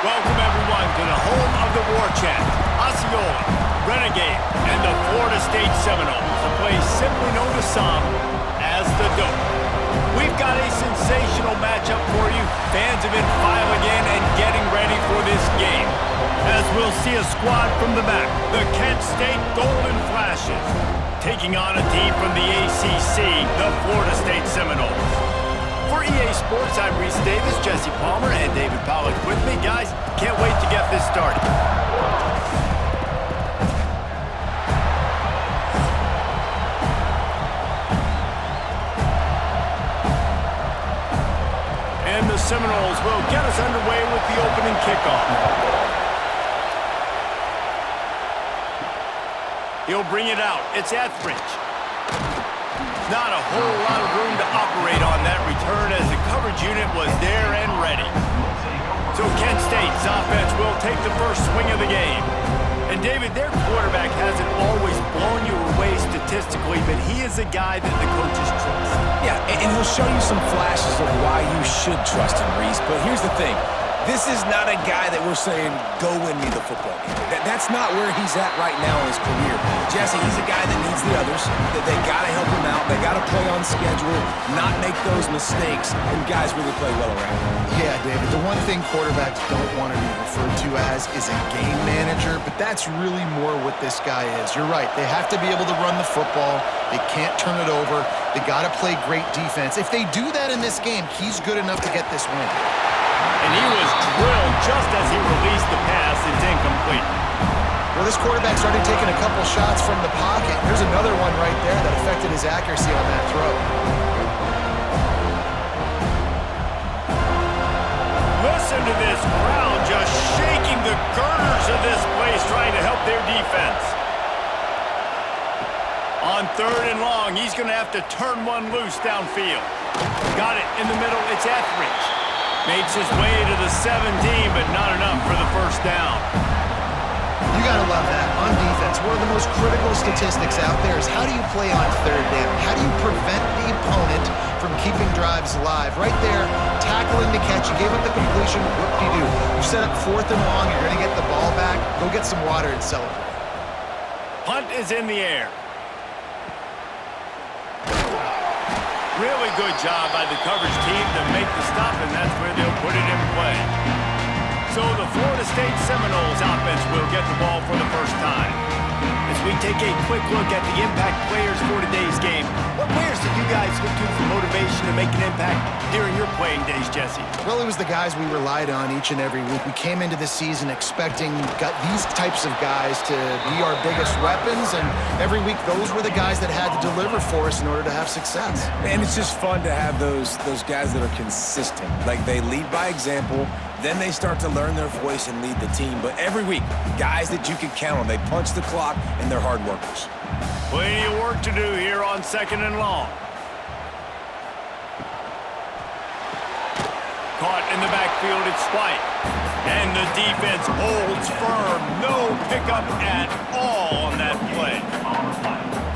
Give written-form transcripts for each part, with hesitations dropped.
Welcome, everyone, to the home of the War Chant, Osceola, Renegade, and the Florida State Seminoles, a place simply known to some as the Dope. We've got a sensational matchup for you. Fans have been filing in and getting ready for this game, as we'll see a squad from the back, the Kent State Golden Flashes, taking on a team from the ACC, the Florida State Seminoles. For EA Sports, I'm Reese Davis, Jesse Palmer, and David Pollack with me. Guys, can't wait to get this started. And the Seminoles will get us underway with the opening kickoff. He'll bring it out. It's Etheridge. Not a whole lot of room to operate on that return as the coverage unit was there and ready. So Kent State's offense will take the first swing of the game. And David, their quarterback hasn't always blown you away statistically, but he is a guy that the coaches trust. Yeah, and he'll show you some flashes of why you should trust him, Reese. But here's the thing. This is not a guy that we're saying, go win me the football game. That's not where he's at right now in his career. Jesse, he's a guy that needs the others. That they got to help him out. They got to play on schedule, not make those mistakes, and guys really play well around him. Yeah, David, the one thing quarterbacks don't want to be referred to as is a game manager, but that's really more what this guy is. You're right. They have to be able to run the football. They can't turn it over. They got to play great defense. If they do that in this game, he's good enough to get this win. And he was drilled just as he released the pass. It's incomplete. Well, this quarterback started taking a couple shots from the pocket. There's another one right there that affected his accuracy on that throw. Listen to this crowd just shaking the girders of this place, trying to help their defense. On 3rd and long, he's going to have to turn one loose downfield. Got it in the middle. It's Etheridge. Makes his way to the 17, but not enough for the first down. You got to love that. On defense, one of the most critical statistics out there is how do you play on 3rd down? How do you prevent the opponent from keeping drives alive? Right there, tackling the catch. You gave up the completion. What do? You set up 4th and long. You're going to get the ball back. Go get some water and celebrate. Punt is in the air. Really good job by the coverage team to make the stop, and that's where they'll put it in play. So the Florida State Seminoles offense will get the ball for the first time. As we take a quick look at the impact players for today's game, what players did you guys look to for motivation to make an impact during your playing days, Jesse? Well, it was the guys we relied on each and every week. We came into the season expecting these types of guys to be our biggest weapons, and every week those were the guys that had to deliver for us in order to have success. And it's just fun to have those guys that are consistent. Like, they lead by example, then they start to learn their voice and lead the team. But every week, guys that you can count on. They punch the clock, and they're hard workers. Plenty of work to do here on 2nd and long. Caught in the backfield, it's White. And the defense holds firm. No pickup at all on that play.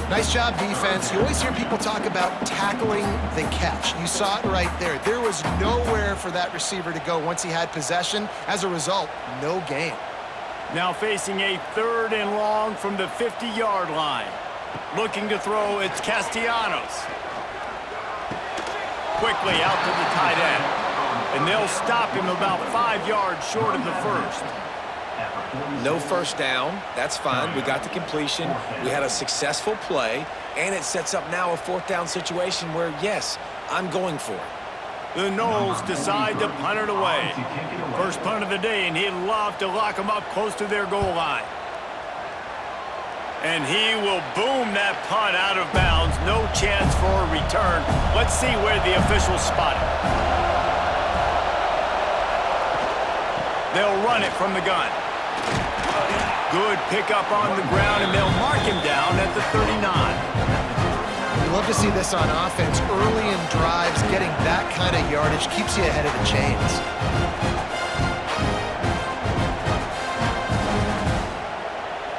Nice job, defense. You always hear people talk about tackling the catch. You saw it right there. There was nowhere for that receiver to go once he had possession. As a result, no gain. Now facing a 3rd and long from the 50-yard line. Looking to throw, it's Castellanos. Quickly out to the tight end. And they'll stop him about 5 yards short of the first. No first down. That's fine. We got the completion. We had a successful play. And it sets up now a 4th down situation where, yes, I'm going for it. The Noles decide to punt it away. First punt of the day, and he'd love to lock them up close to their goal line. And he will boom that punt out of bounds. No chance for a return. Let's see where the officials spot it. They'll run it from the gun. Good pickup on the ground, and they'll mark him down at the 39. You love to see this on offense. Early in drives, getting that kind of yardage keeps you ahead of the chains.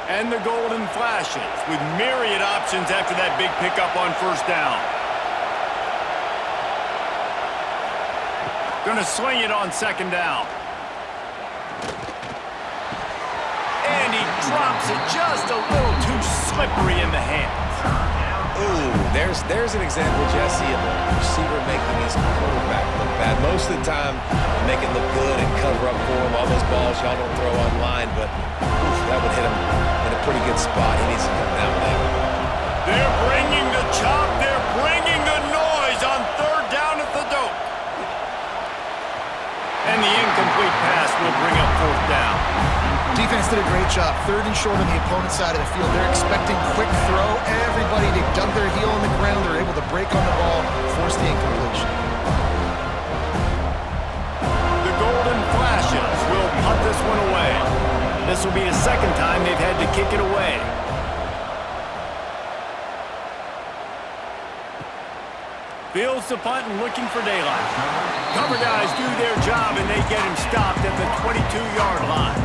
And the Golden Flashes with myriad options after that big pickup on 1st down. Gonna swing it on 2nd down. And he drops it just a little too slippery in the hands. Ooh, there's an example, Jesse, of a receiver making his quarterback look bad. Most of the time, they make it look good and cover up for him. All those balls y'all don't throw online, but oof, that would hit him in a pretty good spot. He needs to come down with that. They're bringing the chop. They're bringing the noise on third down at the dope. And the incomplete pass will bring up fourth down. Defense did a great job. Third and short on the opponent's side of the field. They're expecting quick throw. Everybody, they dug their heel on the ground. They're able to break on the ball, force the incompletion. The Golden Flashes will punt this one away. This will be the second time they've had to kick it away. Fields the punt and looking for daylight. Cover guys do their job and they get him stopped at the 22-yard line.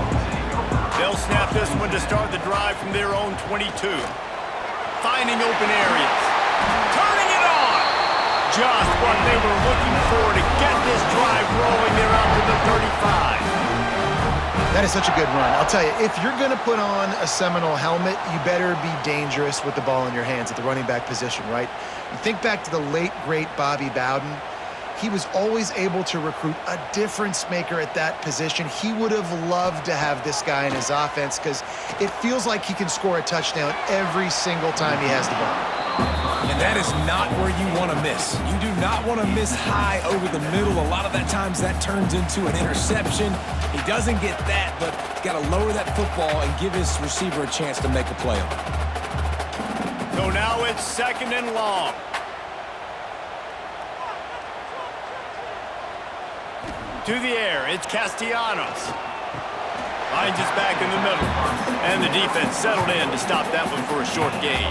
They'll snap this one to start the drive from their own 22. Finding open areas. Turning it on! Just what they were looking for to get this drive rolling. They're out to the 35. That is such a good run. I'll tell you, if you're going to put on a Seminole helmet, you better be dangerous with the ball in your hands at the running back position, right? You think back to the late, great Bobby Bowden. He was always able to recruit a difference maker at that position. He would have loved to have this guy in his offense because it feels like he can score a touchdown every single time he has the ball. And that is not where you want to miss. You do not want to miss high over the middle. A lot of that times that turns into an interception. He doesn't get that, but got to lower that football and give his receiver a chance to make a play on it. So now it's second and long. To the air, it's Castellanos. Finds his back in the middle. And the defense settled in to stop that one for a short gain.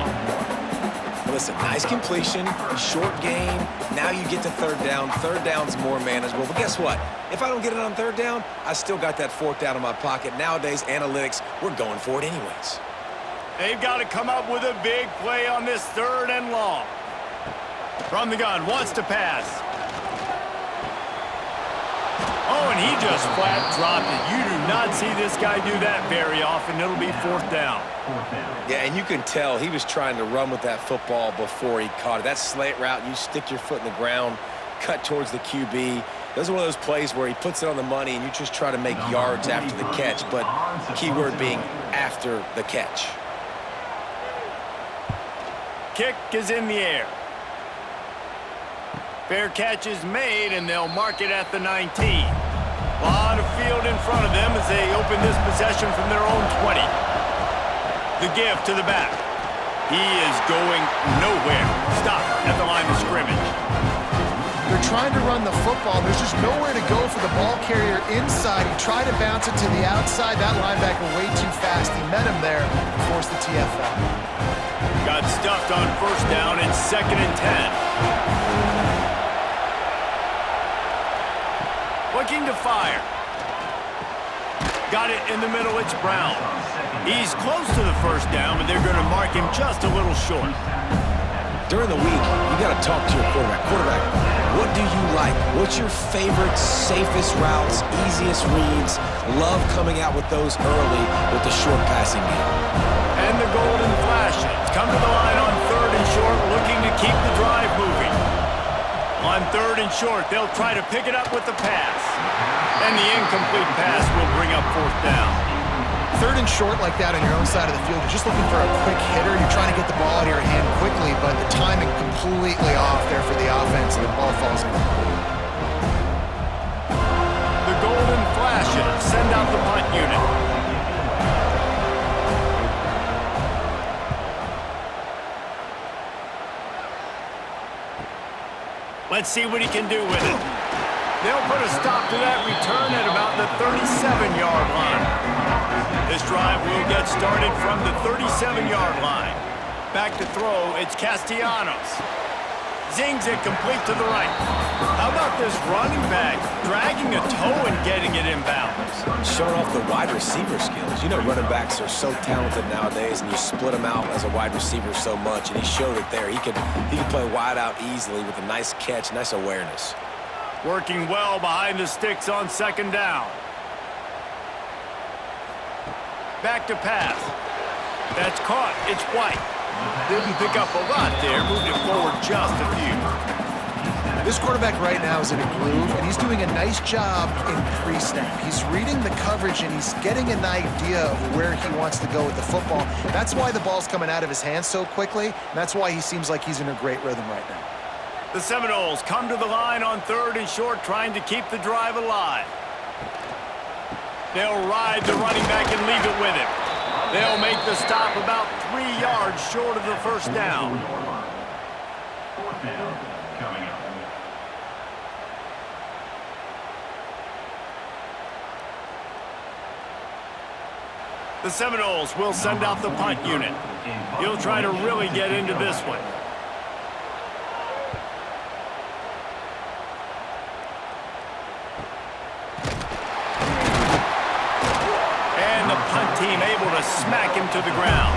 Listen, nice completion, short game. Now you get to third down. Third down's more manageable. But guess what? If I don't get it on third down, I still got that fourth down in my pocket. Nowadays, analytics, we're going for it anyways. They've got to come up with a big play on this third and long. From the gun, wants to pass. Oh, and he just flat dropped it. You do not see this guy do that very often. It'll be fourth down. Yeah, and you can tell he was trying to run with that football before he caught it. That slant route, you stick your foot in the ground, cut towards the QB. Those are one of those plays where he puts it on the money and you just try to make yards after the catch, but keyword being after the catch. Kick is in the air. Fair catch is made, and they'll mark it at the 19. A lot of field in front of them as they open this possession from their own 20. The give to the back. He is going nowhere. Stop at the line of scrimmage. They're trying to run the football. There's just nowhere to go for the ball carrier inside. He tried to bounce it to the outside. That linebacker way too fast. He met him there and forced the TFL. Got stuffed on first down. It's second and 10. Looking to fire. Got it in the middle, it's Brown. He's close to the first down, but they're going to mark him just a little short. During the week, you got to talk to your quarterback. Quarterback, what do you like? What's your favorite, safest routes, easiest reads? Love coming out with those early with the short passing game. And the Golden Flashes come to the line on third and short, looking to keep the drive moving. On third and short, they'll try to pick it up with the pass. And the incomplete pass will bring up fourth down. Third and short like that on your own side of the field, you're just looking for a quick hitter. You're trying to get the ball out of your hand quickly, but the timing completely off there for the offense, and the ball falls incomplete. The Golden Flashes send out the punt unit. Let's see what he can do with it. They'll put a stop to that return at about the 37-yard line. This drive will get started from the 37-yard line. Back to throw, it's Castellanos. Zings it complete to the right. How about this running back dragging a toe and getting it inbounds? Showing off the wide receiver skills. You know running backs are so talented nowadays, and you split them out as a wide receiver so much, and he showed it there. He could play wide out easily with a nice catch, nice awareness. Working well behind the sticks on second down. Back to pass. That's caught. It's White. Didn't pick up a lot there. Moved it forward just a few. This quarterback right now is in a groove, and he's doing a nice job in pre-snap. He's reading the coverage, and he's getting an idea of where he wants to go with the football. That's why the ball's coming out of his hands so quickly, and that's why he seems like he's in a great rhythm right now. The Seminoles come to the line on 3rd and short, trying to keep the drive alive. They'll ride the running back and leave it with him. They'll make the stop about 3 yards short of the first down. Fourth down coming up. The Seminoles will send out the punt unit. He'll try to really get into this one. And the punt team able to smack him to the ground.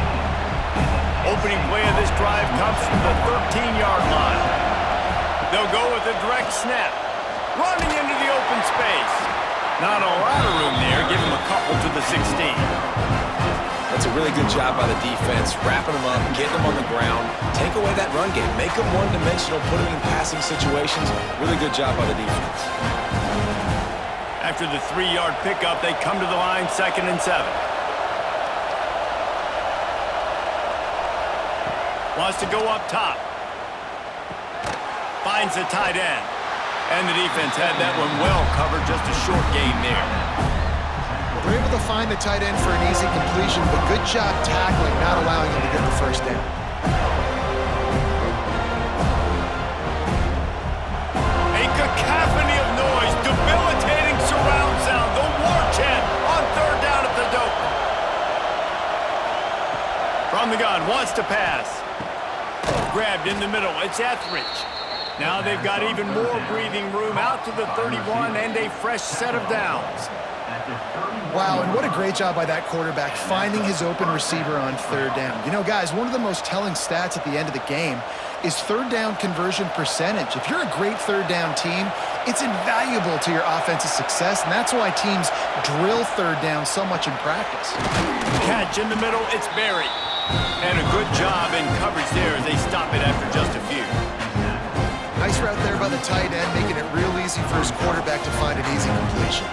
Opening play of this drive comes from the 13-yard line. They'll go with a direct snap. Running into the open space. Not a lot of room there. Give him a couple to the 16. That's a really good job by the defense, wrapping them up, getting them on the ground, take away that run game, make them one-dimensional, put them in passing situations. Really good job by the defense. After the 3-yard pickup, they come to the line 2nd and 7. Wants to go up top. Finds the tight end. And the defense had that one well covered, just a short gain there. They're able to find the tight end for an easy completion, but good job tackling, not allowing him to get the first down. A cacophony of noise, debilitating surround sound. The war chant on 3rd down at the dope. From the gun, wants to pass. Grabbed in the middle, it's Etheridge. Now they've got even more breathing room out to the 31 and a fresh set of downs. Wow, and what a great job by that quarterback, finding his open receiver on 3rd down. You know, guys, one of the most telling stats at the end of the game is 3rd down conversion percentage. If you're a great 3rd down team, it's invaluable to your offensive success, and that's why teams drill 3rd down so much in practice. Catch in the middle, it's Berry. And a good job in coverage there as they stop it after just a few. Nice route there by the tight end, making it real easy for his quarterback to find an easy completion.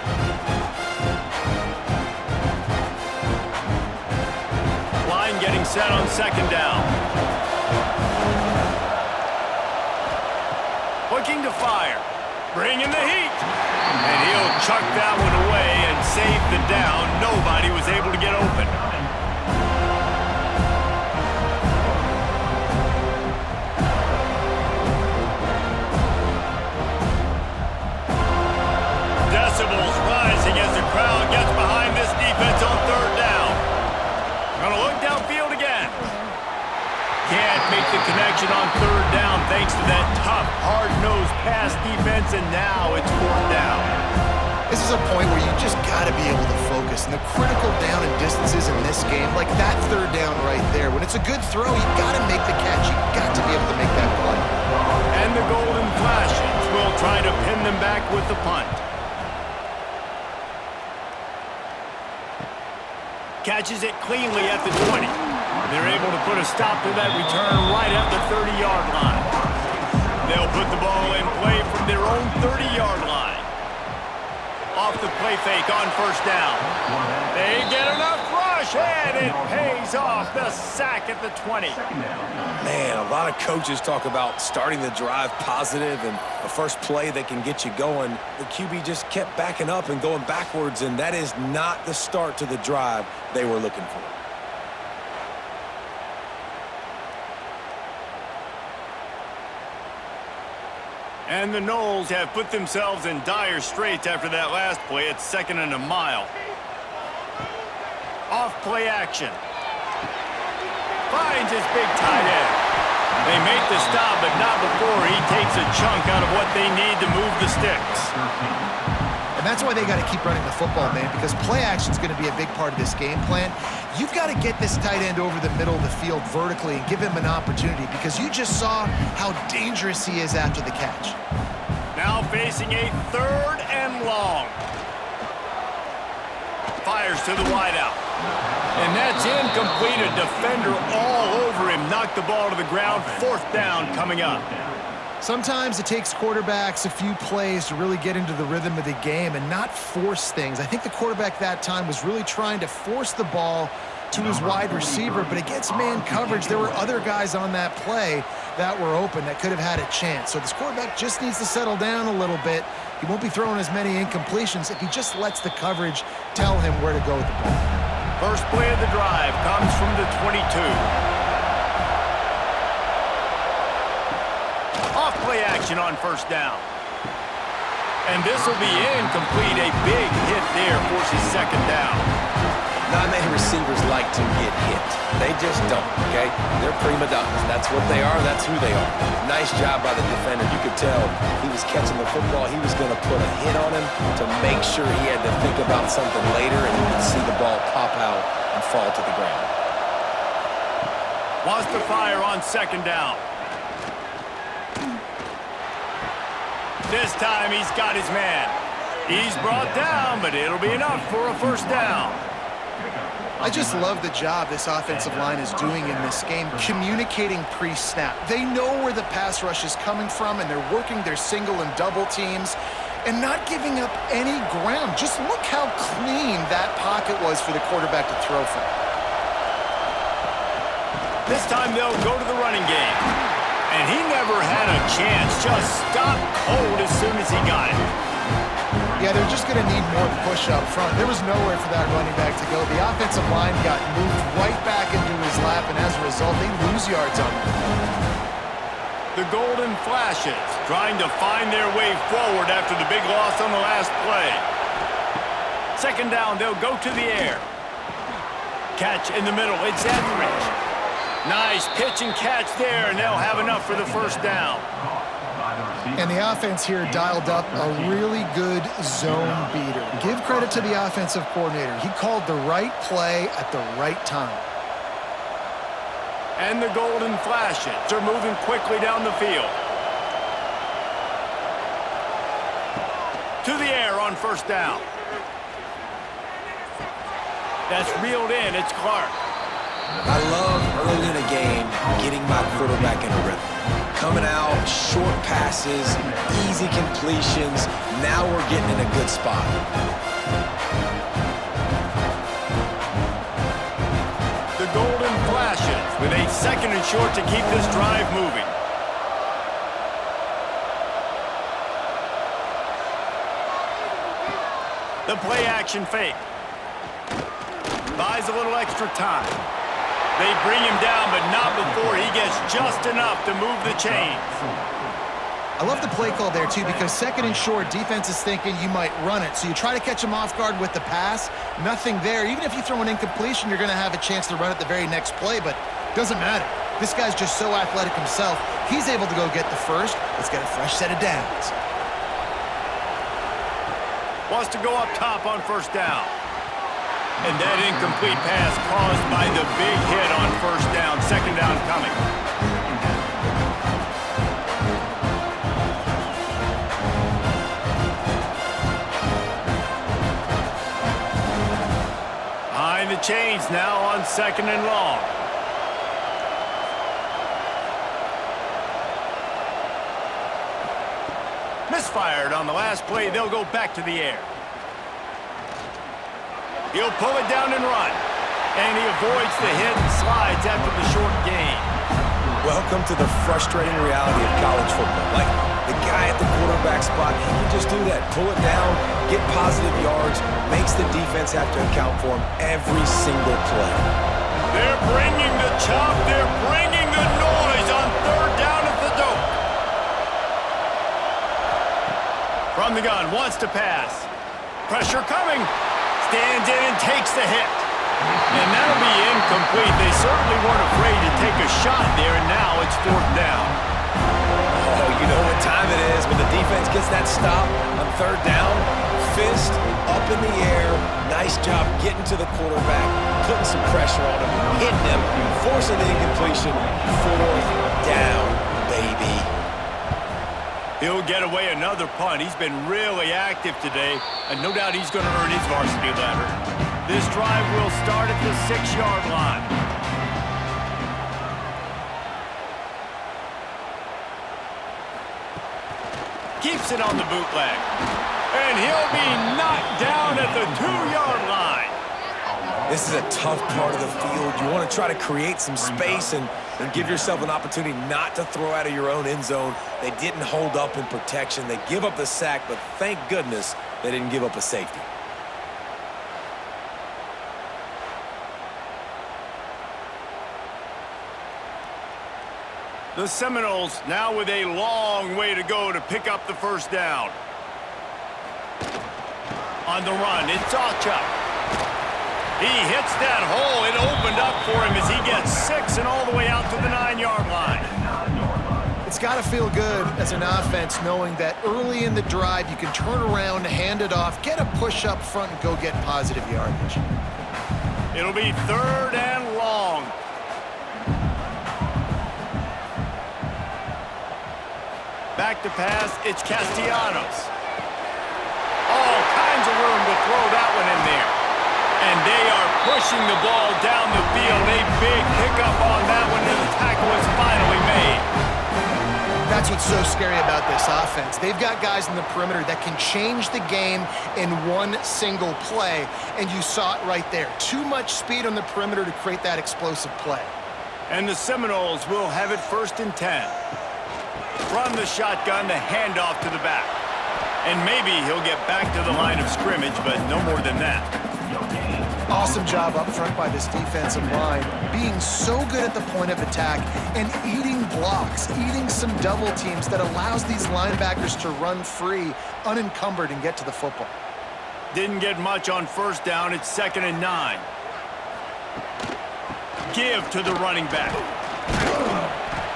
Line getting set on 2nd down. Looking to fire. Bringing the heat. And he'll chuck that one away and save the down. Nobody was able to get open. Decibels rising as the crowd gets behind this defense on 3rd down. Gonna look downfield again. Can't make the connection on 3rd down thanks to that tough, hard-nosed pass defense, and now it's 4th down. This is a point where you just got to be able to focus. And the critical down and distances in this game, like that 3rd down right there, when it's a good throw, you got to make the catch. You got to be able to make that play. And the Golden Flashes will try to pin them back with the punt. Catches it cleanly at the 20. They're able to put a stop to that return right at the 30-yard line. They'll put the ball in play from their own 30-yard line. Off the play fake on 1st down. They get enough rush, and it pays off. The sack at the 20. Man, a lot of coaches talk about starting the drive positive and the first play that can get you going. The QB just kept backing up and going backwards, and that is not the start to the drive they were looking for. And the Noles have put themselves in dire straits after that last play. It's 2nd and a mile. Off play action. Finds his big tight end. They make the stop, but not before he takes a chunk out of what they need to move the sticks. And that's why they got to keep running the football, man, because play action is going to be a big part of this game plan. You've got to get this tight end over the middle of the field vertically and give him an opportunity, because you just saw how dangerous he is after the catch. Now facing a 3rd and long. Fires to the wideout. And that's incomplete. A defender all over him. Knocked the ball to the ground. 4th down coming up. Sometimes it takes quarterbacks a few plays to really get into the rhythm of the game and not force things. I think the quarterback that time was really trying to force the ball to his wide receiver, but against man coverage, there were other guys on that play that were open that could have had a chance. So this quarterback just needs to settle down a little bit. He won't be throwing as many incompletions if he just lets the coverage tell him where to go with the ball. First play of the drive comes from the 22. Off-play action on 1st down. And this will be incomplete. A big hit there forces 2nd down. Not many receivers like to get hit. They just don't, okay? They're prima donnas. That's what they are. That's who they are. Nice job by the defender. You could tell he was catching the football. He was going to put a hit on him to make sure he had to think about something later, and you could see the ball pop out and fall to the ground. Wants to fire on 2nd down. This time he's got his man. He's brought down, but it'll be enough for a 1st down. I just love the job this offensive line is doing in this game, communicating pre-snap. They know where the pass rush is coming from, and they're working their single and double teams and not giving up any ground. Just look how clean that pocket was for the quarterback to throw from. This time they'll go to the running game. And he never had a chance. Just stopped cold as soon as he got it. Yeah, they're just going to need more push up front. There was nowhere for that running back to go. The offensive line got moved right back into his lap, and as a result, they lose yards on him. The Golden Flashes trying to find their way forward after the big loss on the last play. 2nd down, they'll go to the air. Catch in the middle, it's Etheridge. Nice pitch and catch there, and they'll have enough for the 1st down. And the offense here dialed up a really good zone beater. Give credit to the offensive coordinator. He called the right play at the right time. And the Golden Flashes are moving quickly down the field. To the air on 1st down. That's reeled in. It's Clark. I love early in a game getting my quarterback in a rhythm. Coming out, short passes, easy completions. Now we're getting in a good spot. The Golden Flashes with a 2nd and short to keep this drive moving. The play action fake. Buys a little extra time. They bring him down, but not before he gets just enough to move the chains. I love the play call there, too, because 2nd and short, defense is thinking you might run it. So you try to catch him off guard with the pass. Nothing there. Even if you throw an incompletion, you're going to have a chance to run it the very next play, but doesn't matter. This guy's just so athletic himself. He's able to go get the first. Let's get a fresh set of downs. Wants to go up top on 1st down. And that incomplete pass caused by the big hit on 1st down. 2nd down coming. Behind the chains now on 2nd and long. Misfired on the last play. They'll go back to the air. He'll pull it down and run. And he avoids the hit and slides after the short gain. Welcome to the frustrating reality of college football. Like, the guy at the quarterback spot, he can just do that. Pull it down, get positive yards, makes the defense have to account for him every single play. They're bringing the chop. They're bringing the noise on 3rd down at the dope. From the gun, wants to pass. Pressure coming. Stands in and takes the hit. And that'll be incomplete. They certainly weren't afraid to take a shot there, and now it's 4th down. Oh, you know what time it is when the defense gets that stop on 3rd down. Fist up in the air. Nice job getting to the quarterback, putting some pressure on him, hitting him, forcing the incompletion. 4th down, baby. He'll get away another punt. He's been really active today, and no doubt he's going to earn his varsity letter. This drive will start at the 6-yard line. Keeps it on the bootleg. And he'll be knocked down at the 2-yard line. This is a tough part of the field. You want to try to create some space and give yourself an opportunity not to throw out of your own end zone. They didn't hold up in protection. They give up the sack, but thank goodness they didn't give up a safety. The Seminoles now with a long way to go to pick up the first down. On the run, it's Sawchuk. He hits that hole. It opened up for him as he gets 6 and all the way out to the 9-yard line. It's got to feel good as an offense knowing that early in the drive you can turn around, hand it off, get a push up front, and go get positive yardage. It'll be 3rd and long. Back to pass, it's Castellanos. All kinds of room to throw that one in there. And they are pushing the ball down the field. A big pickup on that one, and the tackle is finally made. That's what's so scary about this offense. They've got guys in the perimeter that can change the game in one single play, and you saw it right there. Too much speed on the perimeter to create that explosive play. And the Seminoles will have it 1st and 10. From the shotgun, the handoff to the back. And maybe he'll get back to the line of scrimmage, but no more than that. Awesome job up front by this defensive line, being so good at the point of attack and eating blocks, eating some double teams that allows these linebackers to run free, unencumbered, and get to the football. Didn't get much on 1st down. It's 2nd and 9. Give to the running back.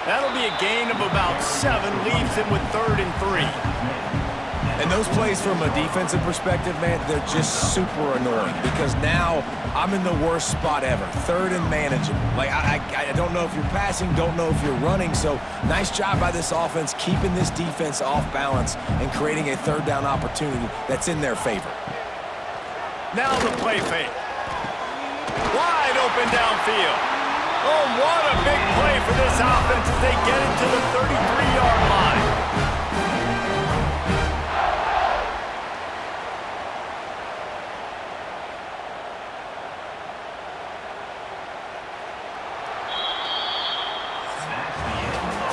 That'll be a gain of about 7, leaves him with 3rd and 3. And those plays from a defensive perspective, man, they're just super annoying because now I'm in the worst spot ever. 3rd and manageable. Like, I don't know if you're passing, don't know if you're running. So nice job by this offense keeping this defense off balance and creating a 3rd down opportunity that's in their favor. Now the play fake. Wide open downfield. Oh, what a big play for this offense as they get it to the 33-yard line.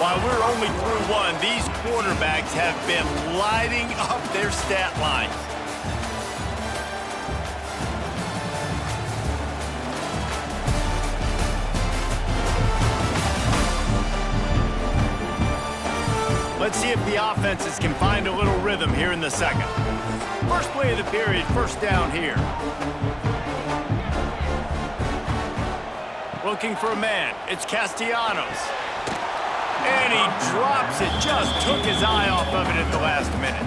While we're only through one, these quarterbacks have been lighting up their stat lines. Let's see if the offenses can find a little rhythm here in the second. First play of the period, 1st down here. Looking for a man, it's Castellanos. And he drops it, just took his eye off of it at the last minute.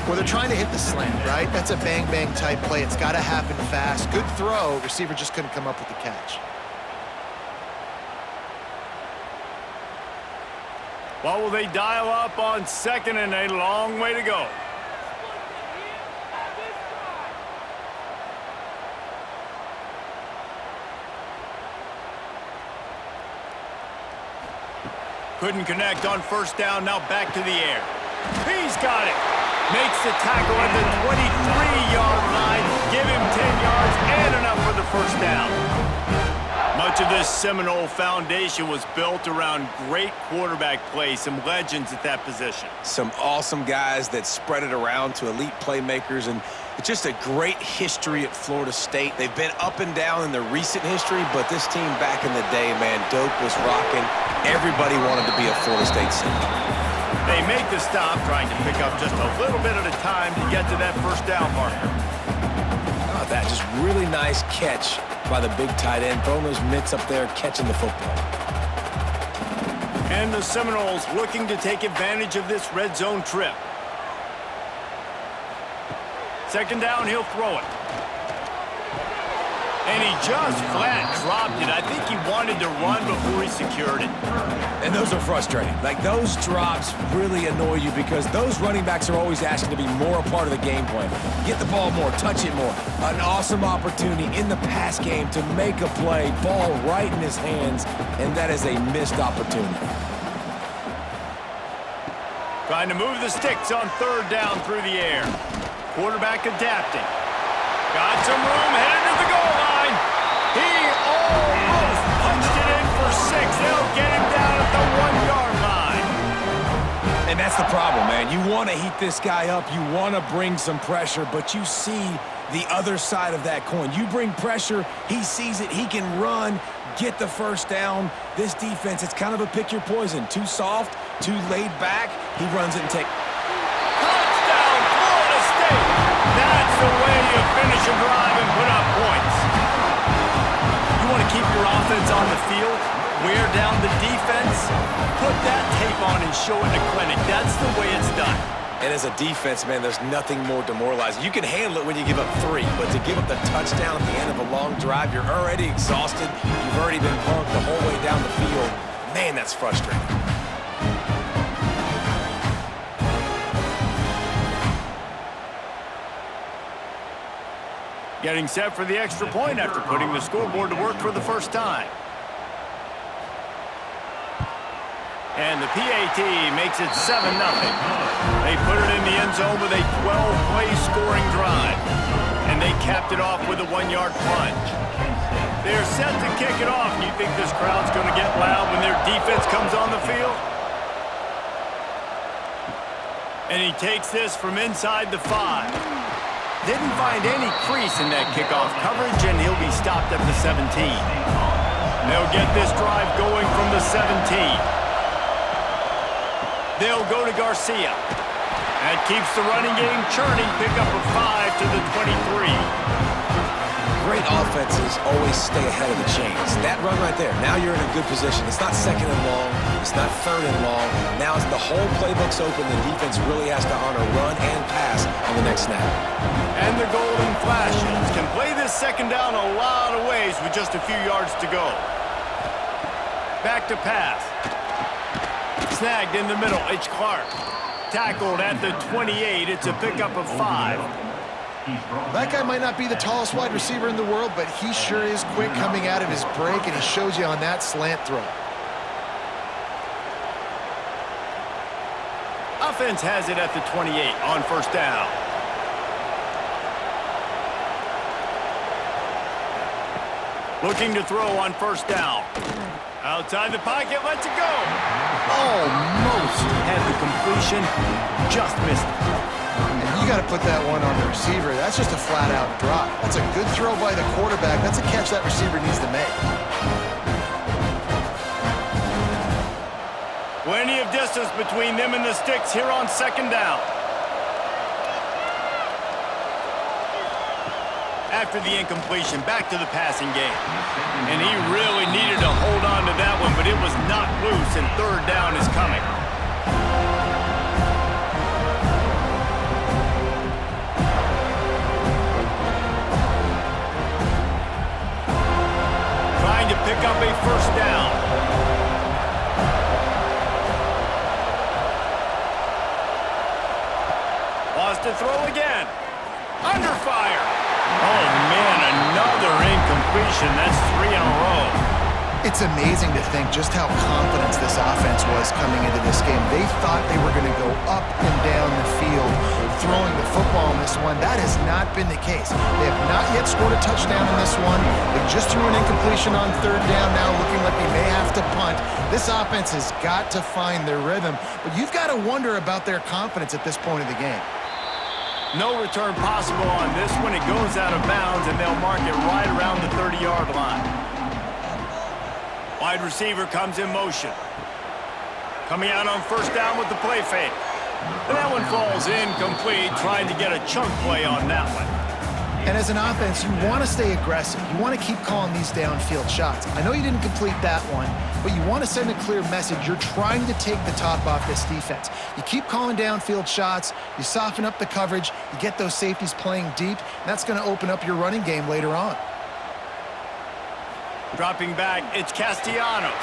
Well, they're trying to hit the slant, right? That's a bang-bang type play. It's got to happen fast. Good throw. Receiver just couldn't come up with the catch. What will they dial up on 2nd and a long way to go? Couldn't connect on 1st down, now back to the air. He's got it. Makes the tackle at the 23-yard line. Give him 10 yards and enough for the 1st down. Much of this Seminole foundation was built around great quarterback play, some legends at that position. Some awesome guys that spread it around to elite playmakers, and it's just a great history at Florida State. They've been up and down in the recent history, but this team back in the day, man, Doak was rocking. Everybody wanted to be a Florida State Seminole. They make the stop, trying to pick up just a little bit at a time to get to that 1st down marker. Oh, that just really nice catch by the big tight end, throwing those mitts up there, catching the football. And the Seminoles looking to take advantage of this red zone trip. 2nd down, he'll throw it. And he just flat dropped it. I think he wanted to run before he secured it. And those are frustrating. Like, those drops really annoy you because those running backs are always asking to be more a part of the game plan. Get the ball more, touch it more. An awesome opportunity in the pass game to make a play, ball right in his hands, and that is a missed opportunity. Trying to move the sticks on third down through the air. Quarterback adapting. Got some room, headed to the goal line. He almost punched it in for 6. They'll get him down at the 1-yard line. And that's the problem, man. You want to heat this guy up. You want to bring some pressure, but you see the other side of that coin. You bring pressure, he sees it, he can run, get the first down. This defense, it's kind of a pick your poison. Too soft, too laid back. He runs it and takes. Touchdown, Florida State. That's the way you finish a drive and put up points. You want to keep your offense on the field, wear down the defense, put that tape on and show it in a clinic. That's the way it's done. And as a defense, man, there's nothing more demoralizing. You can handle it when you give up 3, but to give up the touchdown at the end of a long drive, you're already exhausted. You've already been punked the whole way down the field. Man, that's frustrating. Getting set for the extra point after putting the scoreboard to work for the first time. And the PAT makes it 7-0. They put it in the end zone with a 12-play scoring drive. And they capped it off with a 1-yard plunge. They're set to kick it off. You think this crowd's going to get loud when their defense comes on the field? And he takes this from inside the 5. Didn't find any crease in that kickoff coverage, and he'll be stopped at the 17. They'll get this drive going from the 17. They'll go to Garcia. That keeps the running game churning. Pick up a 5 to the 23. Great offenses always stay ahead of the chains. That run right there, now you're in a good position. It's not second and long. It's not third and long. Now as the whole playbook's open, the defense really has to honor run and pass on the next snap. And the golden flashes can play this second down a lot of ways with just a few yards to go. Back to pass. Snagged in the middle, H. Clark. Tackled at the 28. It's a pickup of 5. That guy might not be the tallest wide receiver in the world, but he sure is quick coming out of his break, and he shows you on that slant throw. Offense has it at the 28 on first down. Looking to throw on first down. Outside the pocket, lets it go. Almost had the completion, just missed it. And you got to put that one on the receiver. That's just a flat-out drop. That's a good throw by the quarterback. That's a catch that receiver needs to make. Plenty of distance between them and the sticks here on second down. After the incompletion, back to the passing game. And he really needed to hold on to that one, but it was not loose, and third down is coming. Trying to pick up a first down. Lost to throw again. Under fire. Oh, man, another incompletion. That's 3 in a row. It's amazing to think just how confident this offense was coming into this game. They thought they were going to go up and down the field throwing the football in this one. That has not been the case. They have not yet scored a touchdown in this one. They just threw an incompletion on third down now, looking like they may have to punt. This offense has got to find their rhythm, but you've got to wonder about their confidence at this point of the game. No return possible on this one. It goes out of bounds, and they'll mark it right around the 30-yard line. Wide receiver comes in motion. Coming out on first down with the play fake. And that one falls incomplete, trying to get a chunk play on that one. And as an offense, you want to stay aggressive. You want to keep calling these downfield shots. I know you didn't complete that one, but you want to send a clear message. You're trying to take the top off this defense. You keep calling downfield shots, you soften up the coverage, you get those safeties playing deep, and that's going to open up your running game later on. Dropping back, it's Castellanos.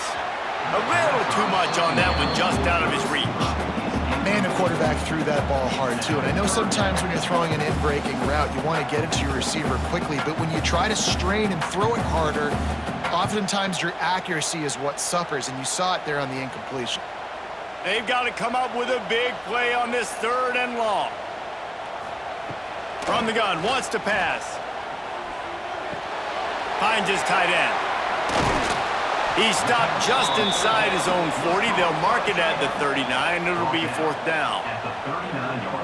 A little too much on that one, just out of his reach. Man, the quarterback threw that ball hard, too. And I know sometimes when you're throwing an in-breaking route, you want to get it to your receiver quickly. But when you try to strain and throw it harder, oftentimes your accuracy is what suffers. And you saw it there on the incompletion. They've got to come up with a big play on this 3rd and long. From the gun, wants to pass. Finds his tight end. He stopped just inside his own 40. They'll mark it at the 39. It'll be 4th down.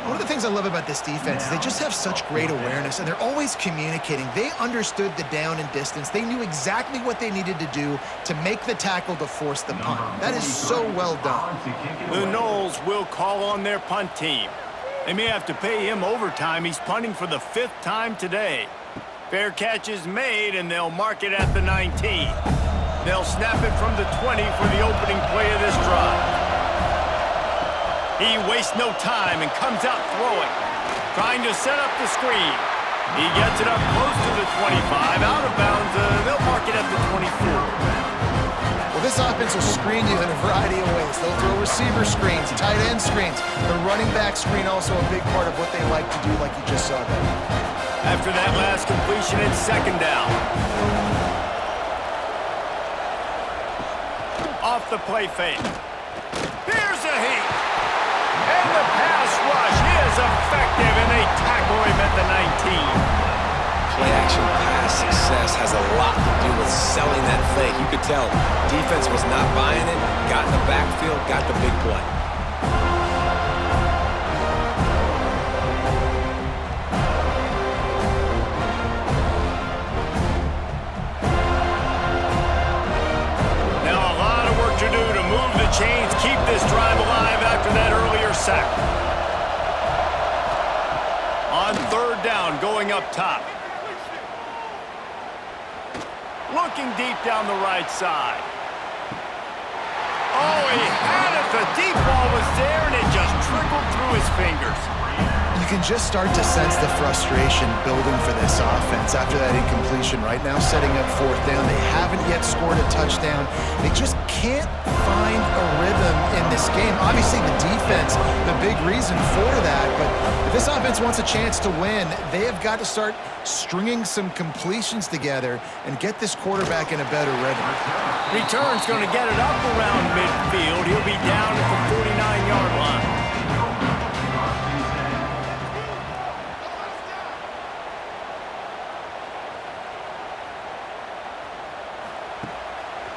One of the things I love about this defense is they just have such great awareness, and they're always communicating. They understood the down and distance. They knew exactly what they needed to do to make the tackle to force the punt. That is so well done. The Noles will call on their punt team. They may have to pay him overtime. He's punting for the 5th time today. Fair catch is made, and they'll mark it at the 19. They'll snap it from the 20 for the opening play of this drive. He wastes no time and comes out throwing, trying to set up the screen. He gets it up close to the 25, out of bounds. They'll mark it at the 24. Well, this offense will screen you in a variety of ways. They'll throw receiver screens, tight end screens. The running back screen also a big part of what they like to do, like you just saw there. After that last completion, it's 2nd down. Off the play fake. Here's a heat. And the pass rush is effective, and they tackle him at the 19. Play action pass success has a lot to do with selling that fake. You could tell defense was not buying it, got in the backfield, got the big play. Chains keep this drive alive after that earlier sack. On 3rd down, going up top. Looking deep down the right side. Oh, he had it. The deep ball was there, and it just trickled through his fingers. You can just start to sense the frustration building for this offense after that incompletion. Right now, setting up 4th down. They haven't yet scored a touchdown. They just can't find a rhythm in this game. Obviously, the defense, the big reason for that. But if this offense wants a chance to win, they have got to start stringing some completions together and get this quarterback in a better rhythm. Return's going to get it up around midfield. He'll be down at the 49-yard line.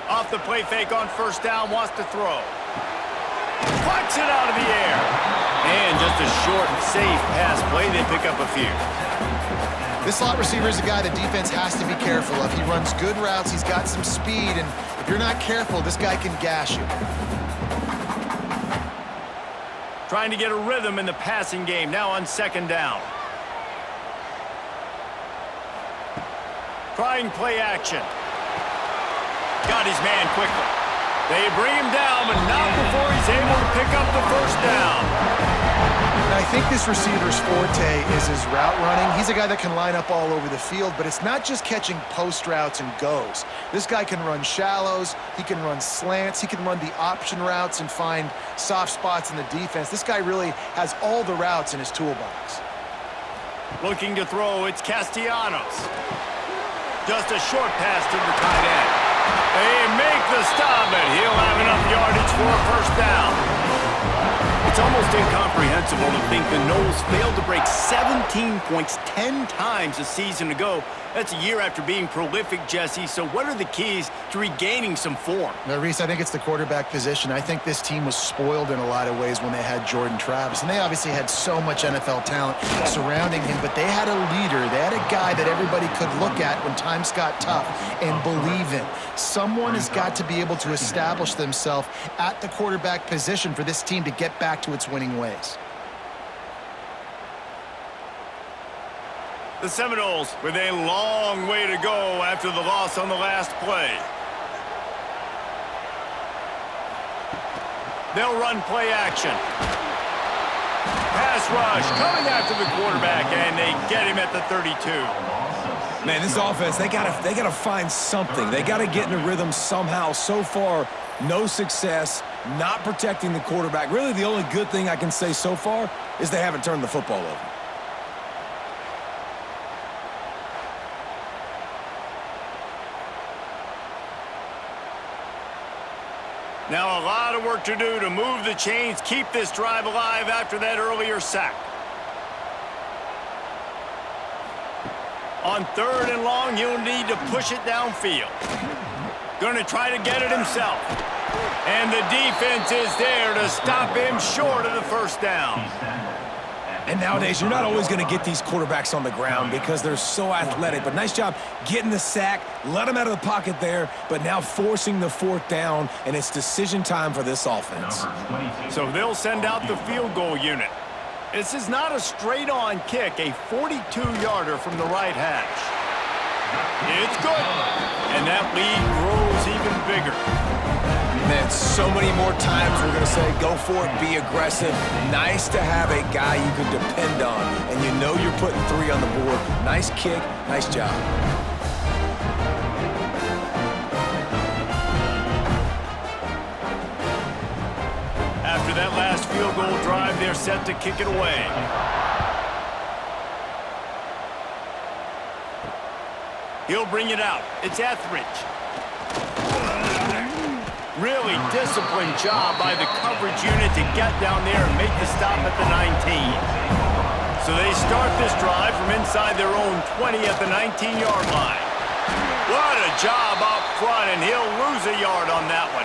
Off the play fake on 1st down, wants to throw. Plucks it out of the air. And just a short, safe pass play. They pick up a few. This slot receiver is a guy the defense has to be careful of. He runs good routes. He's got some speed. And if you're not careful, this guy can gash you. Trying to get a rhythm in the passing game. Now on 2nd down. Trying play action. Got his man quickly. They bring him down, but not before he's able to pick up the 1st down. I think this receiver's forte is his route running. He's a guy that can line up all over the field, but it's not just catching post routes and goes. This guy can run shallows, he can run slants, he can run the option routes and find soft spots in the defense. This guy really has all the routes in his toolbox. Looking to throw, it's Castellanos. Just a short pass to the tight end. They make the stop, and he'll have enough yardage for a 1st down. It's almost incomprehensible to think the Noles failed to break 17 points 10 times a season ago. That's a year after being prolific, Jesse. So what are the keys to regaining some form? Now, Reese, I think it's the quarterback position. I think this team was spoiled in a lot of ways when they had Jordan Travis. And they obviously had so much NFL talent surrounding him, but they had a leader. They had a guy that everybody could look at when times got tough and believe in. Someone has got to be able to establish themselves at the quarterback position for this team to get back to its winning ways. The Seminoles with a long way to go after the loss on the last play. They'll run play action. Pass rush coming after the quarterback, and they get him at the 32. Man, this offense, they gotta find something. They gotta get in a rhythm somehow. So far, no success, not protecting the quarterback. Really, the only good thing I can say so far is they haven't turned the football over. Now a lot of work to do to move the chains, keep this drive alive after that earlier sack. On 3rd and long, he'll need to push it downfield. Going to try to get it himself. And the defense is there to stop him short of the first down. And nowadays, you're not always going to get these quarterbacks on the ground because they're so athletic. But nice job getting the sack, let them out of the pocket there, but now forcing the 4th down, and it's decision time for this offense. So they'll send out the field goal unit. This is not a straight-on kick, a 42-yarder from the right hash. It's good, and that lead grows even bigger. Man, so many more times we're going to say, go for it, be aggressive. Nice to have a guy you can depend on, and you know you're putting 3 on the board. Nice kick, nice job. After that last field goal drive, they're set to kick it away. He'll bring it out. It's Etheridge. Really disciplined job by the coverage unit to get down there and make the stop at the 19. So they start this drive from inside their own 20 at the 19-yard line. What a job up front, and he'll lose a yard on that one.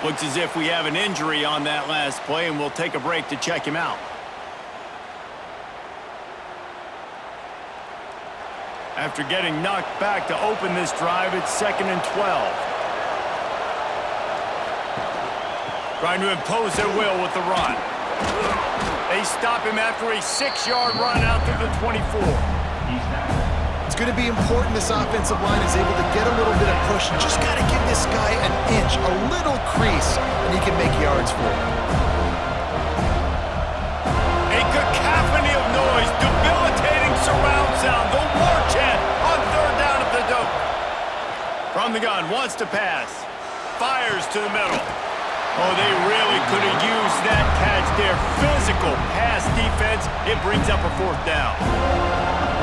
Looks as if we have an injury on that last play, and we'll take a break to check him out. After getting knocked back to open this drive, it's 2nd and 12. Trying to impose their will with the run. They stop him after a 6-yard run out to the 24. It's going to be important this offensive line is able to get a little bit of push. You just got to give this guy an inch, a little crease, and he can make yards for it. A cacophony of noise, debilitating surround sound, the war chant on 3rd down at the dope. From the gun, wants to pass, fires to the middle. Oh, they really could have used that catch there. Physical pass defense, it brings up a 4th down.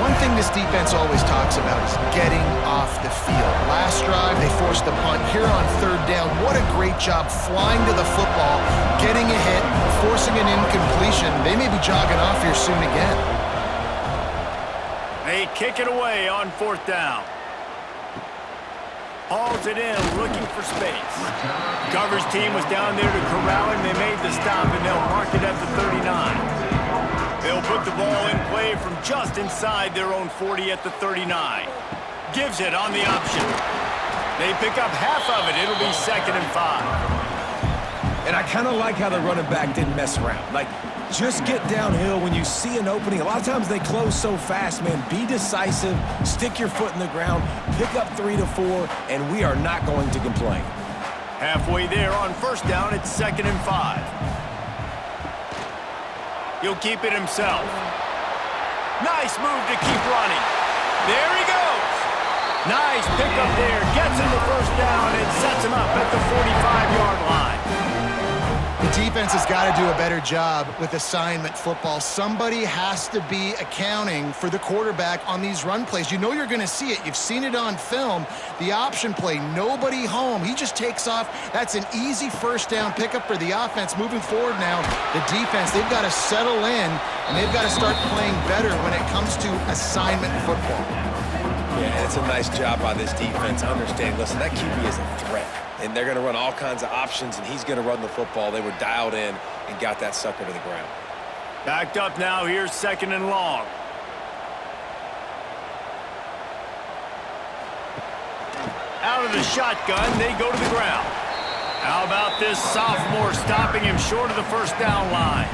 One thing this defense always talks about is getting off the field. Last drive, they forced the punt. Here on 3rd down, what a great job flying to the football, getting a hit, forcing an incompletion. They may be jogging off here soon again. They kick it away on 4th down. Hauls it in, looking for space. Coverage team was down there to corral him. They made the stop, and they'll mark it at the 39. They'll put the ball in play from just inside their own 40 at the 39. Gives it on the option. They pick up half of it. It'll be 2nd and 5. And I kind of like how the running back didn't mess around. Like, just get downhill when you see an opening. A lot of times they close so fast, man. Be decisive, stick your foot in the ground, pick up 3 to 4, and we are not going to complain. Halfway there on 1st down, it's 2nd and 5. He'll keep it himself. Nice move to keep running. There he goes. Nice pickup there. Gets him the 1st down and sets him up at the 45-yard line. The defense has got to do a better job with assignment football. Somebody has to be accounting for the quarterback on these run plays. You know you're going to see it. You've seen it on film. The option play, nobody home. He just takes off. That's an easy 1st down pickup for the offense. Moving forward now, the defense, they've got to settle in, and they've got to start playing better when it comes to assignment football. Yeah, and it's a nice job by this defense. Understand, listen, that QB is a threat. And they're going to run all kinds of options, and he's going to run the football. They were dialed in and got that sucker to the ground. Backed up now. Here's 2nd and long. Out of the shotgun, they go to the ground. How about this sophomore stopping him short of the 1st down line?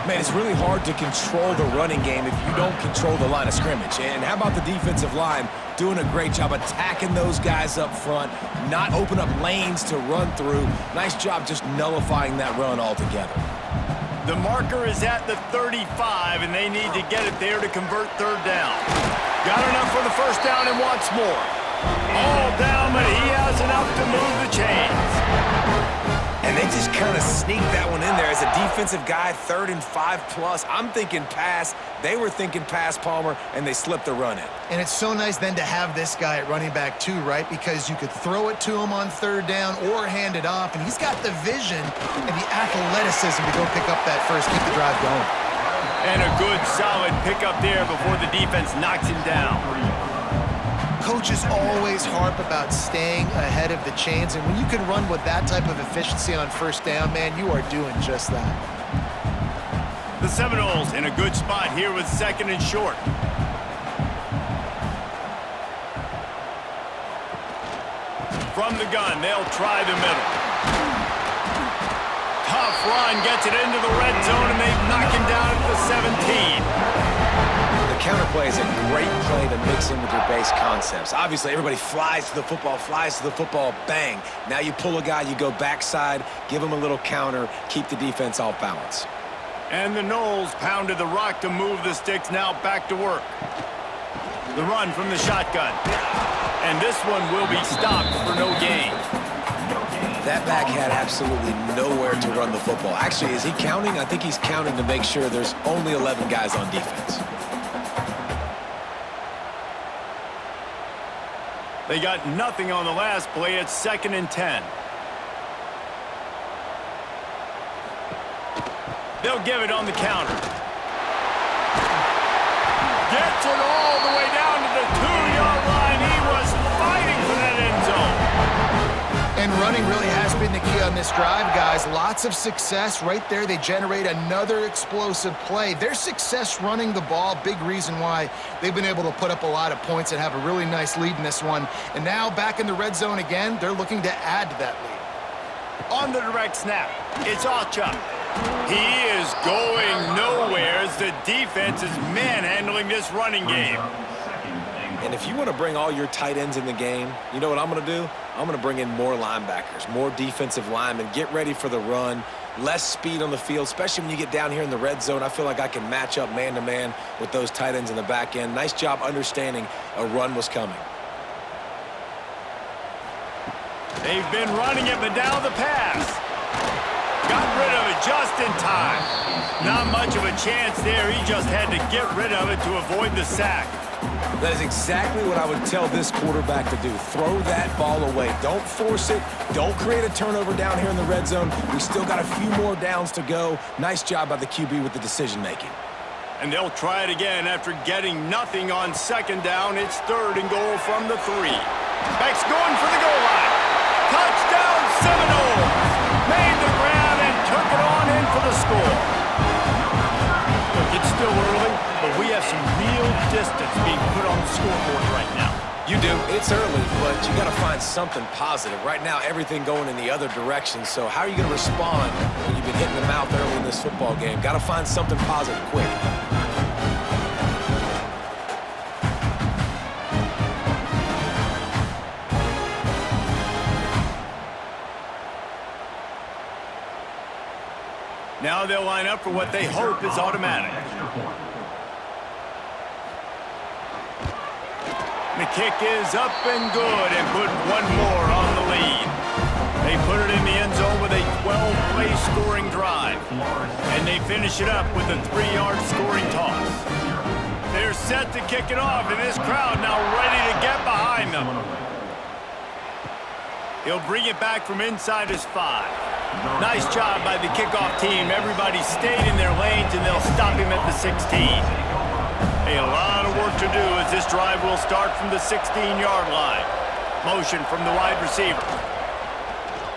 Man, it's really hard to control the running game if you don't control the line of scrimmage. And how about the defensive line doing a great job attacking those guys up front, not open up lanes to run through. Nice job just nullifying that run altogether. The marker is at the 35, and they need to get it there to convert 3rd down. Got enough for the first down and wants more. All down, but he has enough to move the chains. And they just kind of sneaked that one in there as a defensive guy, 3rd and 5+. I'm thinking pass. They were thinking pass, Palmer, and they slipped the run in. And it's so nice then to have this guy at running back too, right? Because you could throw it to him on 3rd down or hand it off, and he's got the vision and the athleticism to go pick up that first, keep the drive going. And a good, solid pickup there before the defense knocks him down. Coaches always harp about staying ahead of the chains, and when you can run with that type of efficiency on 1st down, man, you are doing just that. The Seminoles in a good spot here with 2nd and short. From the gun, they'll try the middle. Tough run, gets it into the red zone, and they knock him down at the 17. The counterplay is a great play to mix in with your base concepts. Obviously, everybody flies to the football, bang. Now you pull a guy, you go backside, give him a little counter, keep the defense off balance. And the Noles pounded the rock to move the sticks, now back to work. The run from the shotgun. And this one will be stopped for no gain. That back had absolutely nowhere to run the football. Actually, is he counting? I think he's counting to make sure there's only 11 guys on defense. They got nothing on the last play. It's 2nd and 10. They'll give it on the counter. Gets it all the way down to the 2-yard line. He was fighting for that end zone. And running really has been the key on this drive, guys. Lots of success right there. They generate another explosive play. Their success running the ball, big reason why they've been able to put up a lot of points and have a really nice lead in this one. And now back in the red zone again, they're looking to add to that lead. On the direct snap, it's Ocha. He is going nowhere as the defense is manhandling this running game. And if you want to bring all your tight ends in the game, you know what I'm going to do? I'm going to bring in more linebackers, more defensive linemen, get ready for the run, less speed on the field, especially when you get down here in the red zone. I feel like I can match up man-to-man with those tight ends in the back end. Nice job understanding a run was coming. They've been running it, but now the pass. Got rid of it just in time. Not much of a chance there. He just had to get rid of it to avoid the sack. That is exactly what I would tell this quarterback to do. Throw that ball away. Don't force it. Don't create a turnover down here in the red zone. We still got a few more downs to go. Nice job by the QB with the decision-making. And they'll try it again after getting nothing on 2nd down. It's 3rd and goal from the 3. Beck's going for the goal line. Touchdown Seminoles! Made the grab and took it on in for the score. Look, it's still early, but we have some real distance being put on the scoreboard right now. You do. It's early, but you got to find something positive. Right now, everything going in the other direction. So how are you going to respond when you've been hitting the mouth early in this football game? Got to find something positive quick. Now they'll line up for what they hope is automatic. The kick is up and good and put one more on the lead. They put it in the end zone with a 12-play scoring drive. And they finish it up with a 3-yard scoring toss. They're set to kick it off, and this crowd now ready to get behind them. He'll bring it back from inside his 5. Nice job by the kickoff team. Everybody stayed in their lanes, and they'll stop him at the 16. A lot of work to do as this drive will start from the 16-yard line. Motion from the wide receiver.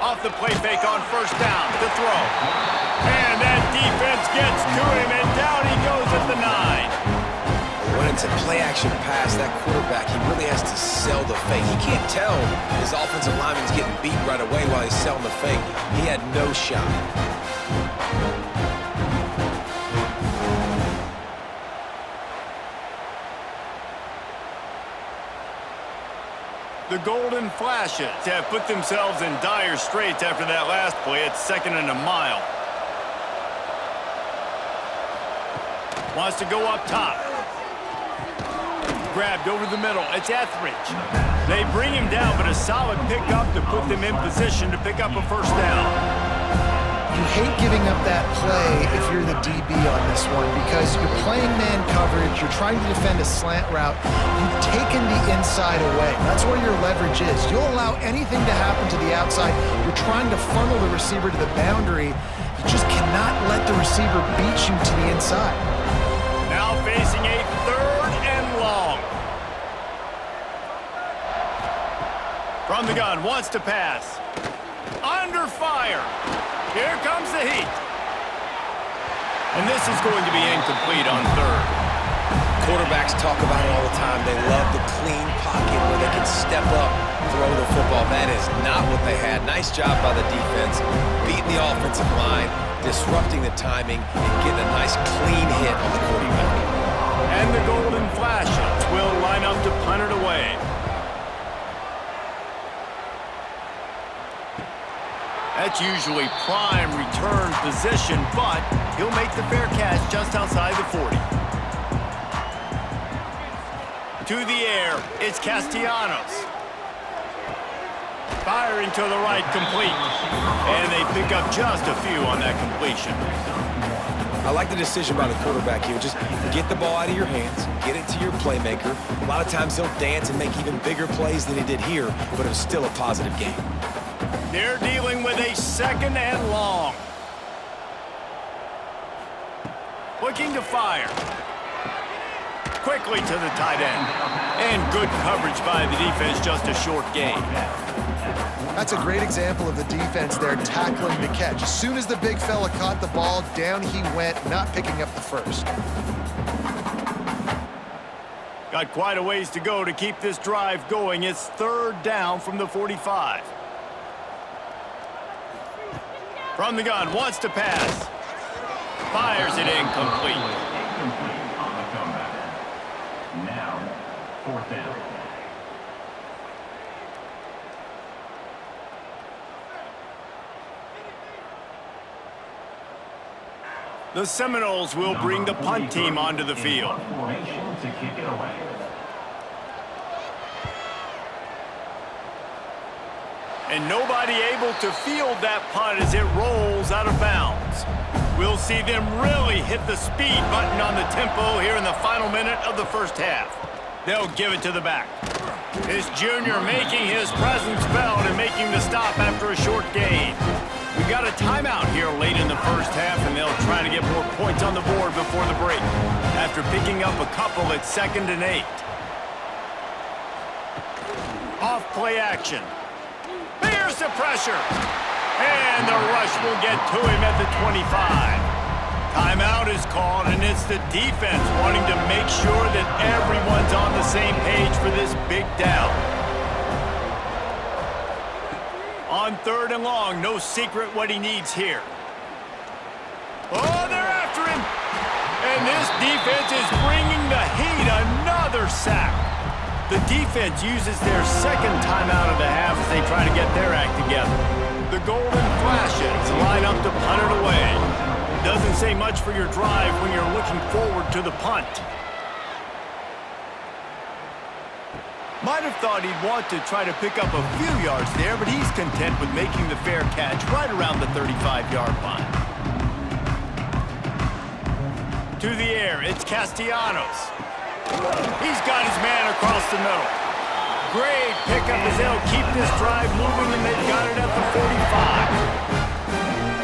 Off the play fake on 1st down. The throw. And that defense gets to him, and down he goes at the 9. When it's a play-action pass, that quarterback, he really has to sell the fake. He can't tell his offensive lineman's getting beat right away while he's selling the fake. He had no shot. The Golden Flashes have put themselves in dire straits after that last play. It's 2nd and a mile. Wants to go up top. grabbed over the middle. It's Etheridge. They bring him down, but a solid pickup to put them in position to pick up a first down. You hate giving up that play if you're the DB on this one because you're playing man coverage, you're trying to defend a slant route, you've taken the inside away. That's where your leverage is. You'll allow anything to happen to the outside. You're trying to funnel the receiver to the boundary. You just cannot let the receiver beat you to the inside. Now facing a 3rd and long. From the gun, wants to pass. Under fire. Here comes the heat. And this is going to be incomplete on 3rd. Quarterbacks talk about it all the time. They love the clean pocket where they can step up, throw the football. That is not what they had. Nice job by the defense, beating the offensive line, disrupting the timing, and getting a nice clean hit on the quarterback. And the Golden Flashes will line up to punt it away. That's usually prime return position, but he'll make the fair catch just outside the 40. To the air, it's Castellanos. Firing to the right, complete. And they pick up just a few on that completion. I like the decision by the quarterback here. Just get the ball out of your hands, get it to your playmaker. A lot of times he'll dance and make even bigger plays than he did here, but it was still a positive game. They're dealing with a 2nd and long. Looking to fire. Quickly to the tight end. And good coverage by the defense, just a short gain. That's a great example of the defense there tackling the catch. As soon as the big fella caught the ball, down he went, not picking up the first. Got quite a ways to go to keep this drive going. It's 3rd down from the 45. From the gun, wants to pass. Fires it incomplete. Incomplete on the comeback. Now, 4th down. The Seminoles will bring the punt team onto the field. Formation to kick it away. And nobody able to field that punt as it rolls out of bounds. We'll see them really hit the speed button on the tempo here in the final minute of the first half. They'll give it to the back. This junior making his presence felt and making the stop after a short gain. We've got a timeout here late in the first half, and they'll try to get more points on the board before the break. After picking up a couple at 2nd and 8. Off play action. Here's the pressure. And the rush will get to him at the 25. Timeout is called, and it's the defense wanting to make sure that everyone's on the same page for this big down. On 3rd and long, no secret what he needs here. Oh, they're after him. And this defense is bringing the heat. Another sack. The defense uses their 2nd timeout of the half as they try to get their act together. The Golden Flashes line up to punt it away. Doesn't say much for your drive when you're looking forward to the punt. Might have thought he'd want to try to pick up a few yards there, but he's content with making the fair catch right around the 35-yard line. To the air, it's Castellanos. He's got his man across the middle. Great pickup as they'll keep this drive moving, and they've got it at the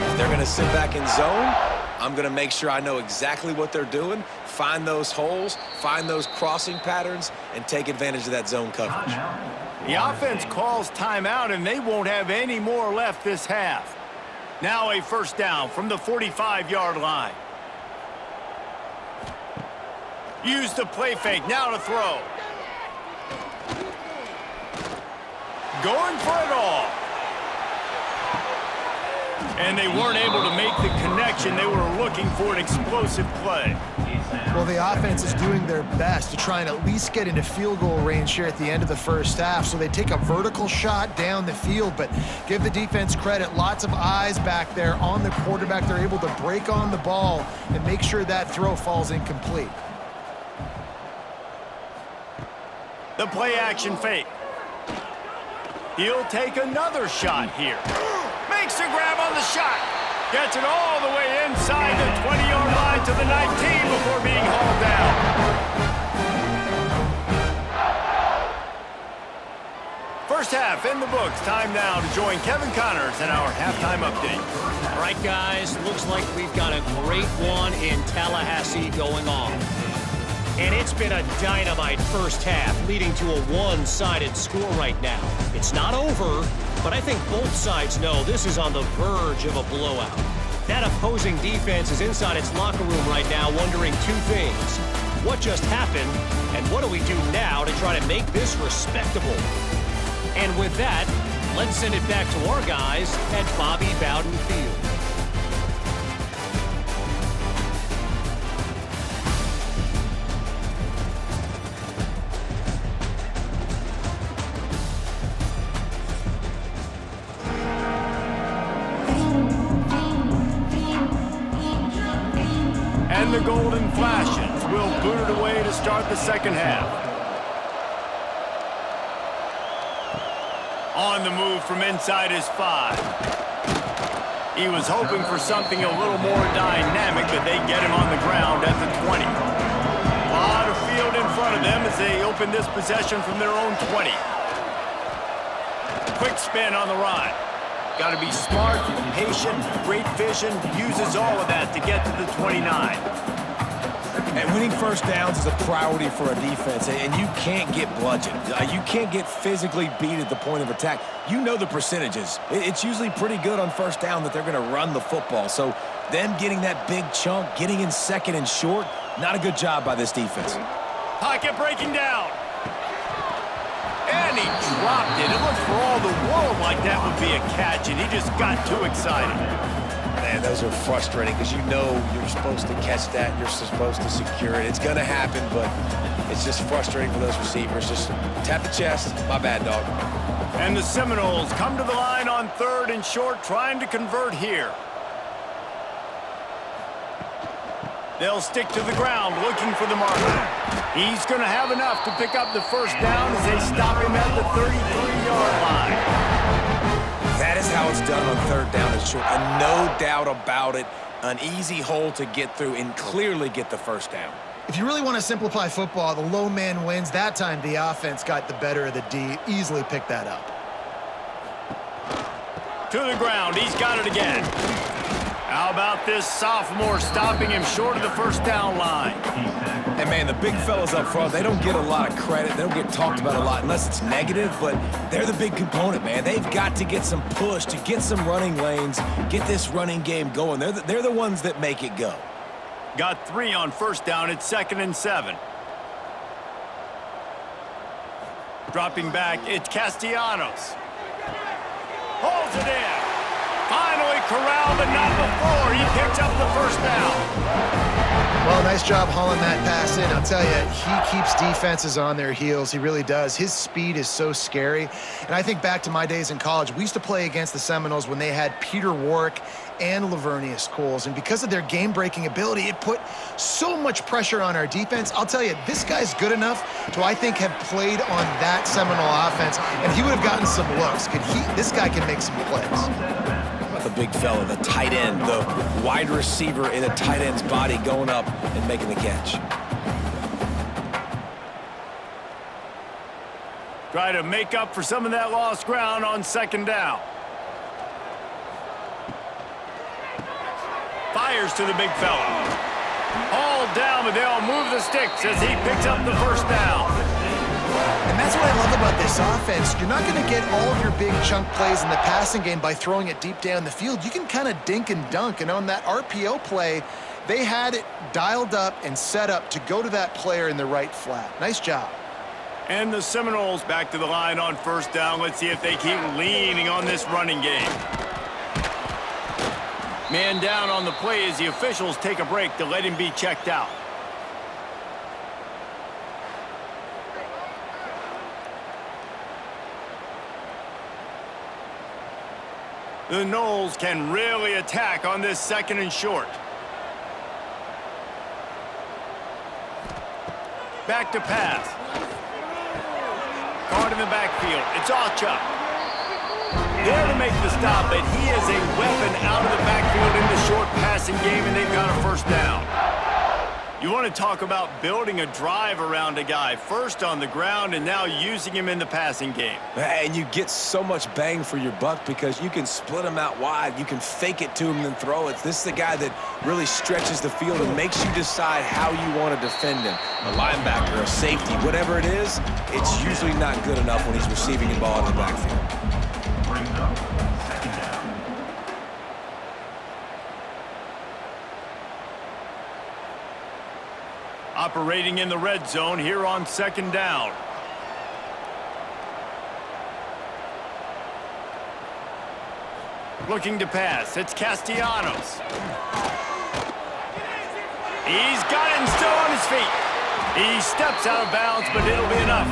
45. If they're going to sit back in zone, I'm going to make sure I know exactly what they're doing, find those holes, find those crossing patterns, and take advantage of that zone coverage. The offense calls timeout, and they won't have any more left this half. Now a first down from the 45-yard line. Use the play fake, now to throw. Going for it all. And they weren't able to make the connection. They were looking for an explosive play. Well, the offense is doing their best to try and at least get into field goal range here at the end of the first half. So they take a vertical shot down the field, but give the defense credit. Lots of eyes back there on the quarterback. They're able to break on the ball and make sure that throw falls incomplete. The play action fake. He'll take another shot here. Makes a grab on the shot. Gets it all the way inside the 20-yard line to the 19 before being hauled down. First half in the books. Time now to join Kevin Connors in our halftime update. All right, guys, looks like we've got a great one in Tallahassee going on. And it's been a dynamite first half, leading to a one-sided score right now. It's not over, but I think both sides know this is on the verge of a blowout. That opposing defense is inside its locker room right now wondering two things. What just happened, and what do we do now to try to make this respectable? And with that, let's send it back to our guys at Bobby Bowden Field. And the Golden Flashes will boot it away to start the second half. On the move from inside his 5. He was hoping for something a little more dynamic, but they get him on the ground at the 20. A lot of field in front of them as they open this possession from their own 20. Quick spin on the run. Got to be smart, patient, great vision, uses all of that to get to the 29. And winning first downs is a priority for a defense, and you can't get bludgeoned. You can't get physically beat at the point of attack. You know the percentages. It's usually pretty good on first down that they're going to run the football. So them getting that big chunk, getting in second and short, not a good job by this defense. Pocket breaking down. And he dropped it. It looked for all the world like that would be a catch, and he just got too excited. Man, those are frustrating because you know you're supposed to catch that. You're supposed to secure it. It's going to happen, but it's just frustrating for those receivers. Just tap the chest. My bad, dog. And the Seminoles come to the line on 3rd and short, trying to convert here. They'll stick to the ground, looking for the marker. He's going to have enough to pick up the first down as they stop him at the 33-yard line. That is how it's done on 3rd down and short. And no doubt about it, an easy hole to get through and clearly get the first down. If you really want to simplify football, the low man wins. That time, the offense got the better of the D. Easily picked that up. To the ground. He's got it again. How about this sophomore stopping him short of the first down line? And, man, the big fellas up front, they don't get a lot of credit. They don't get talked about a lot unless it's negative, but they're the big component, man. They've got to get some push, to get some running lanes, get this running game going. They're the ones that make it go. Got 3 on first down. It's 2nd and 7. Dropping back, it's Castellanos. Holds it in. Finally corralled, but not before. He picks up the first down. Well, nice job hauling that pass in. I'll tell you, he keeps defenses on their heels. He really does. His speed is so scary. And I think back to my days in college, we used to play against the Seminoles when they had Peter Warrick and Lavernius Coles. And because of their game-breaking ability, it put so much pressure on our defense. I'll tell you, this guy's good enough to, I think, have played on that Seminole offense, and he would have gotten some looks. This guy can make some plays. The big fella, the tight end, the wide receiver in a tight end's body going up and making the catch. Try to make up for some of that lost ground on 2nd down. Fires to the big fella. Hauled down, but they'll move the sticks as he picks up the first down. And that's what I love about this offense. You're not going to get all of your big chunk plays in the passing game by throwing it deep down the field. You can kind of dink and dunk. And on that RPO play, they had it dialed up and set up to go to that player in the right flat. Nice job. And the Seminoles back to the line on first down. Let's see if they keep leaning on this running game. Man down on the play as the officials take a break to let him be checked out. The Noles can really attack on this 2nd and short. Back to pass. Guard in the backfield. It's Ocha. There to make the stop, but he is a weapon out of the backfield in the short passing game, and they've got a first down. You want to talk about building a drive around a guy, first on the ground and now using him in the passing game. And you get so much bang for your buck because you can split him out wide. You can fake it to him and throw it. This is the guy that really stretches the field and makes you decide how you want to defend him. A linebacker, a safety, whatever it is, it's usually not good enough when he's receiving the ball in the backfield. Brings up second down. Operating in the red zone here on second down. Looking to pass. It's Castellanos. He's got it and still on his feet. He steps out of bounds, but it'll be enough.